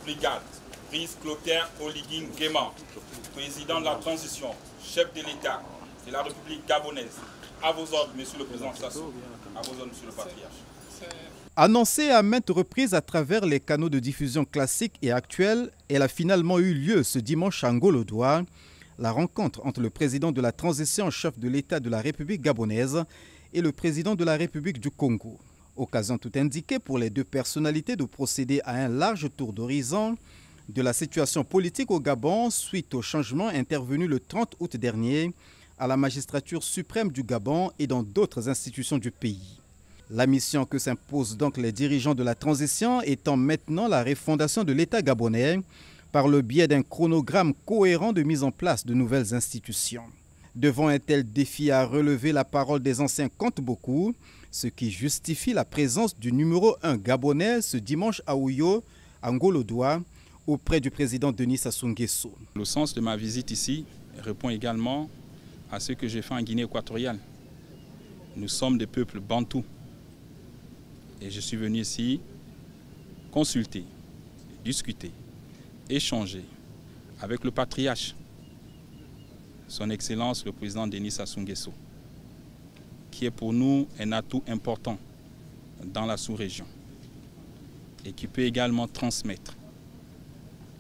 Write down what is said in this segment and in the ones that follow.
Brigade, Brice Clotaire Oligui Nguema, président de la transition, chef de l'État de la République gabonaise. À vos ordres, Monsieur le Président Sassou, à vos ordres, Monsieur le Patriarche. Annoncée à maintes reprises à travers les canaux de diffusion classiques et actuels, elle a finalement eu lieu ce dimanche à Ngolodua. La rencontre entre le président de la transition, chef de l'État de la République gabonaise, et le président de la République du Congo. Occasion tout indiquée pour les deux personnalités de procéder à un large tour d'horizon de la situation politique au Gabon suite au changement intervenu le 30 août dernier à la magistrature suprême du Gabon et dans d'autres institutions du pays. La mission que s'imposent donc les dirigeants de la transition étant maintenant la refondation de l'État gabonais par le biais d'un chronogramme cohérent de mise en place de nouvelles institutions. Devant un tel défi à relever, la parole des anciens compte beaucoup, ce qui justifie la présence du numéro 1 gabonais ce dimanche à Ouyo, à Ngolodua, auprès du président Denis Sassou Nguesso. Le sens de ma visite ici répond également à ce que j'ai fait en Guinée équatoriale. Nous sommes des peuples bantous. Et je suis venu ici consulter, discuter, échanger avec le patriarche, son Excellence le président Denis Sassou Nguesso, qui est pour nous un atout important dans la sous-région et qui peut également transmettre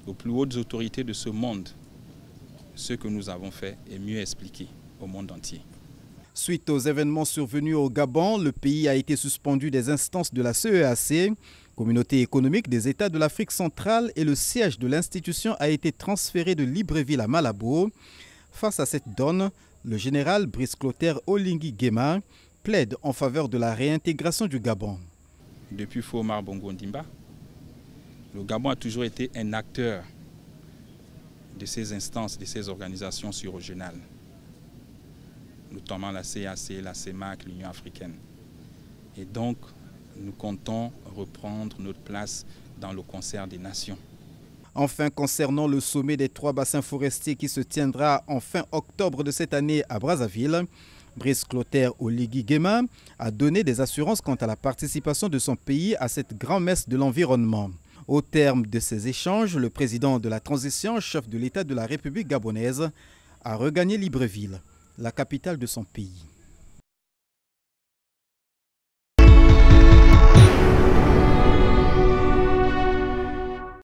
aux plus hautes autorités de ce monde ce que nous avons fait et mieux expliquer au monde entier. Suite aux événements survenus au Gabon, le pays a été suspendu des instances de la CEEAC, Communauté économique des États de l'Afrique centrale, et le siège de l'institution a été transféré de Libreville à Malabo. Face à cette donne, le général Brice Clotaire Oligui Nguema plaide en faveur de la réintégration du Gabon. Depuis Fomar Bongo Ndimba, le Gabon a toujours été un acteur de ces instances, de ces organisations sur-régionales, notamment la CAC, la CEMAC, l'Union africaine. Et donc, nous comptons reprendre notre place dans le concert des nations. Enfin, concernant le sommet des 3 bassins forestiers qui se tiendra en fin octobre de cette année à Brazzaville, Brice Clotaire Oligui Nguema a donné des assurances quant à la participation de son pays à cette grand-messe de l'environnement. Au terme de ces échanges, le président de la transition, chef de l'État de la République gabonaise, a regagné Libreville, la capitale de son pays.